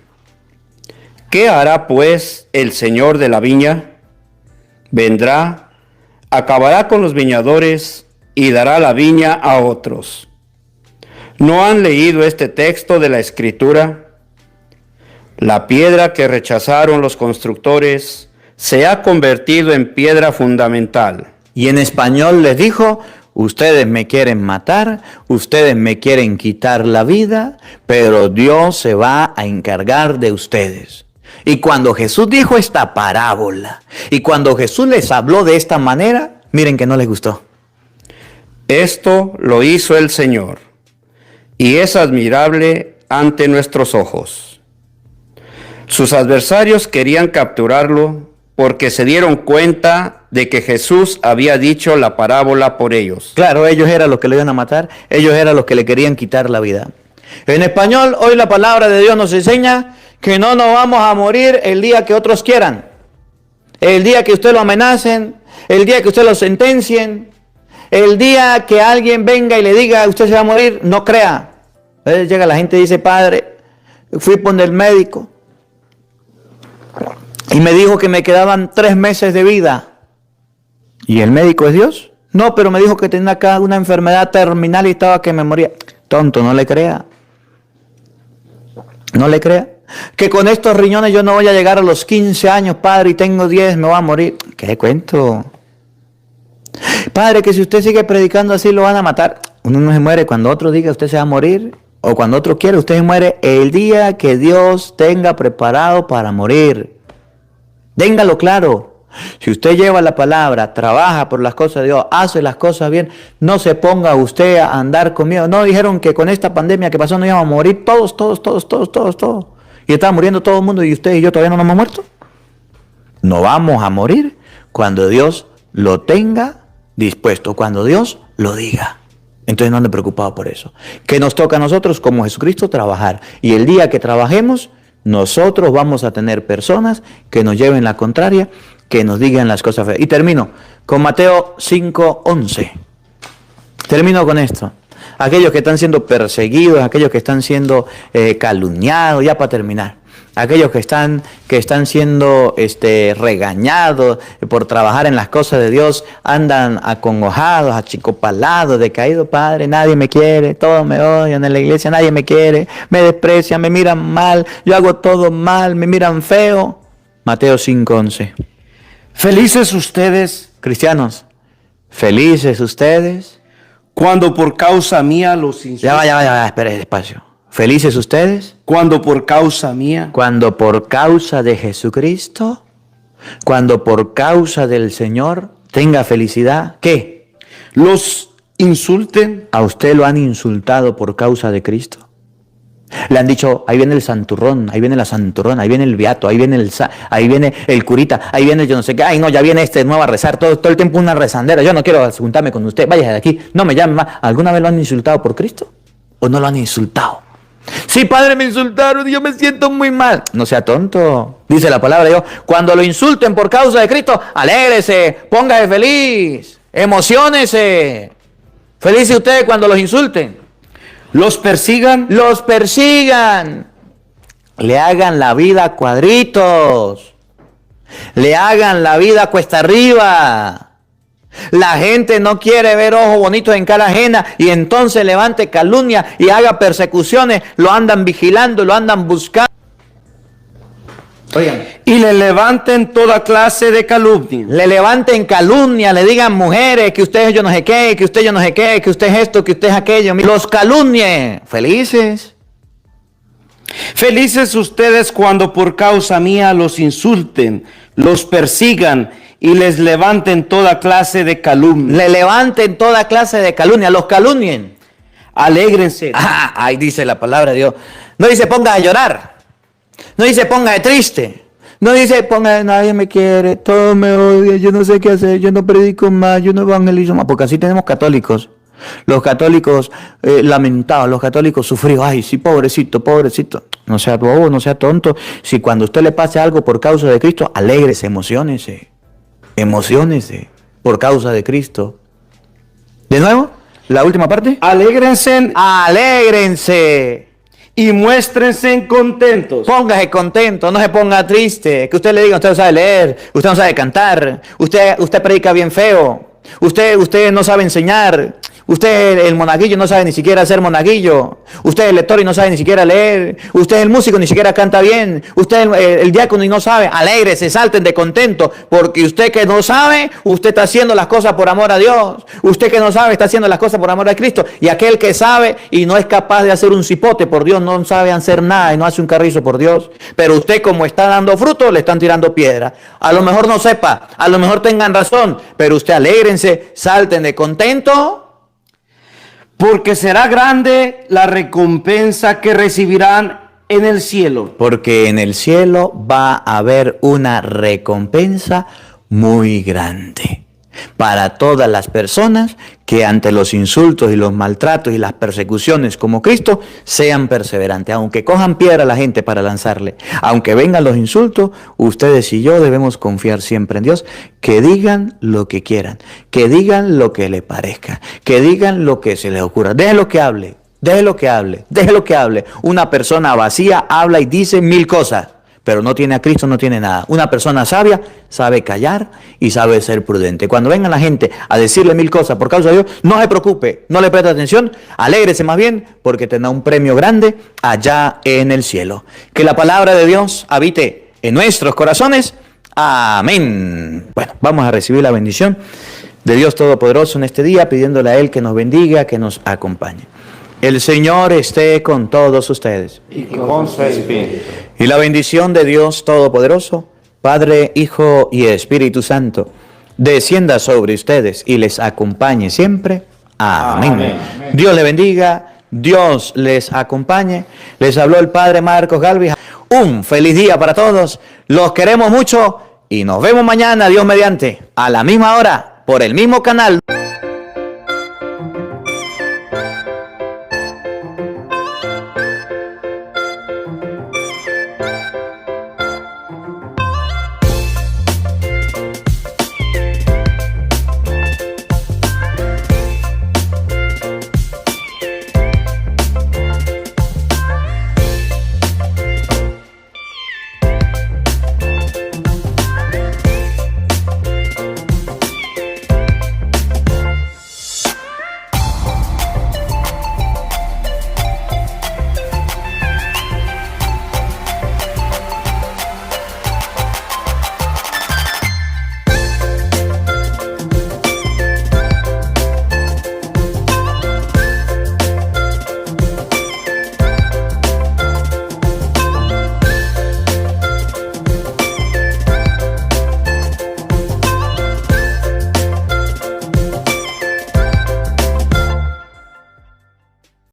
¿Qué hará pues el Señor de la viña? Vendrá, acabará con los viñadores y dará la viña a otros. ¿No han leído este texto de la Escritura? La piedra que rechazaron los constructores se ha convertido en piedra fundamental. Y en español les dijo, ustedes me quieren matar, ustedes me quieren quitar la vida, pero Dios se va a encargar de ustedes. Y cuando Jesús dijo esta parábola, y cuando Jesús les habló de esta manera, miren que no les gustó. Esto lo hizo el Señor, y es admirable ante nuestros ojos. Sus adversarios querían capturarlo porque se dieron cuenta de que Jesús había dicho la parábola por ellos. Claro, ellos eran los que lo iban a matar, ellos eran los que le querían quitar la vida. En español, hoy la palabra de Dios nos enseña que no nos vamos a morir el día que otros quieran, el día que usted lo amenacen, el día que usted lo sentencien, el día que alguien venga y le diga usted se va a morir, no crea. A veces llega la gente y dice, padre, fui por el médico y me dijo que me quedaban 3 meses de vida. ¿Y el médico es Dios? No, pero me dijo que tenía acá una enfermedad terminal y estaba que me moría. Tonto, no le crea. No le crea. Que con estos riñones yo no voy a llegar a los 15 años, padre, y tengo 10, me voy a morir. ¿Qué cuento? Padre, que si usted sigue predicando así lo van a matar. Uno no se muere cuando otro diga usted se va a morir, o cuando otro quiere, usted se muere el día que Dios tenga preparado para morir. Téngalo claro. Si usted lleva la palabra, trabaja por las cosas de Dios, hace las cosas bien, no se ponga usted a andar con miedo. No dijeron que con esta pandemia que pasó no íbamos a morir todos. Y estaba muriendo todo el mundo y usted y yo todavía no nos hemos muerto. No vamos a morir cuando Dios lo tenga dispuesto, cuando Dios lo diga. Entonces no ande preocupado por eso. Que nos toca a nosotros como Jesucristo trabajar. Y el día que trabajemos, nosotros vamos a tener personas que nos lleven la contraria, que nos digan las cosas feas. Y termino con Mateo 5:11. Termino con esto. Aquellos que están siendo perseguidos, aquellos que están siendo calumniados, ya para terminar. Aquellos que están siendo regañados por trabajar en las cosas de Dios, andan acongojados, achicopalados, decaídos. Padre, nadie me quiere, todos me odian en la iglesia, nadie me quiere, me desprecian, me miran mal, yo hago todo mal, me miran feo. Mateo 5:11. Felices ustedes, Cristianos, felices ustedes. cuando por causa mía los insultan. Ya va, espere despacio. Felices ustedes. Cuando por causa mía. Cuando por causa de Jesucristo, cuando por causa del Señor tenga felicidad, ¿qué? Los insulten. ¿A usted lo han insultado por causa de Cristo? Le han dicho, ahí viene el santurrón, ahí viene la santurrona, ahí viene el beato, ahí viene el curita, ahí viene el yo no sé qué, ay no, ya viene nuevo a rezar, todo el tiempo una rezandera, yo no quiero juntarme con usted, váyase de aquí, no me llame más. ¿Alguna vez lo han insultado por Cristo? ¿O no lo han insultado? Sí, padre, me insultaron y yo me siento muy mal. No sea tonto. Dice la palabra de Dios, cuando lo insulten por causa de Cristo, alégrese, póngase feliz, emociónese. Feliz usted cuando los insulten. Los persigan. Los persigan. Le hagan la vida a cuadritos. Le hagan la vida cuesta arriba. La gente no quiere ver ojos bonitos en cara ajena y entonces levante calumnia y haga persecuciones. Lo andan vigilando, lo andan buscando. Oigan. Y le levanten toda clase de calumnia. Le levanten calumnia, le digan mujeres que usted yo no sé qué, que usted yo no sé qué, que usted es esto, que usted es aquello. Los calumnie. Felices. Felices ustedes cuando por causa mía los insulten, los persigan y les levanten toda clase de calumnia. Le levanten toda clase de calumnia, los calumnien. Alégrense. Ahí dice la palabra de Dios. No dice ponga a llorar. No dice ponga de triste. No dice ponga nadie me quiere, todo me odia, yo no sé qué hacer, yo no predico más, yo no evangelizo más. Porque así tenemos católicos. Los católicos lamentados, los católicos sufridos. Ay, sí, pobrecito, pobrecito. No sea bobo, no sea tonto. Si cuando a usted le pase algo por causa de Cristo, alégrese, emociónese. Emociónese por causa de Cristo. ¿De nuevo? ¿La última parte? Alégrense Alégrense. y muéstrense contentos. Póngase contento, no se ponga triste. Que usted le diga, usted no sabe leer, usted no sabe cantar, usted predica bien feo, usted no sabe enseñar, usted el monaguillo no sabe ni siquiera ser monaguillo, usted el lector y no sabe ni siquiera leer, usted el músico ni siquiera canta bien, usted el diácono y no sabe. Alégrese, salten de contento, porque usted que no sabe, usted está haciendo las cosas por amor a Dios. Usted que no sabe, está haciendo las cosas por amor a Cristo. Y aquel que sabe y no es capaz de hacer un cipote por Dios, no sabe hacer nada y no hace un carrizo por Dios. Pero usted, como está dando fruto, le están tirando piedra. A lo mejor no sepa, a lo mejor tengan razón, pero usted alégrense, salten de contento. Porque será grande la recompensa que recibirán en el cielo. Porque en el cielo va a haber una recompensa muy grande para todas las personas que ante los insultos y los maltratos y las persecuciones como Cristo sean perseverantes. Aunque cojan piedra a la gente para lanzarle, aunque vengan los insultos, ustedes y yo debemos confiar siempre en Dios. Que digan lo que quieran, que digan lo que les parezca, que digan lo que se les ocurra. Déjenlo que hable, déjenlo que hable, déjenlo que hable. Una persona vacía habla y dice 1000 cosas, pero no tiene a Cristo, no tiene nada. Una persona sabia sabe callar y sabe ser prudente. Cuando venga la gente a decirle 1000 cosas por causa de Dios, no se preocupe, no le preste atención, alégrese más bien, porque tendrá un premio grande allá en el cielo. Que la palabra de Dios habite en nuestros corazones. Amén. Bueno, vamos a recibir la bendición de Dios Todopoderoso en este día, pidiéndole a Él que nos bendiga, que nos acompañe. El Señor esté con todos ustedes. Y con su espíritu. Y la bendición de Dios Todopoderoso, Padre, Hijo y Espíritu Santo, descienda sobre ustedes y les acompañe siempre. Amén. Amén. Dios les bendiga, Dios les acompañe. Les habló el Padre Marcos Galvis. Un feliz día para todos. Los queremos mucho y nos vemos mañana, Dios mediante, a la misma hora, por el mismo canal.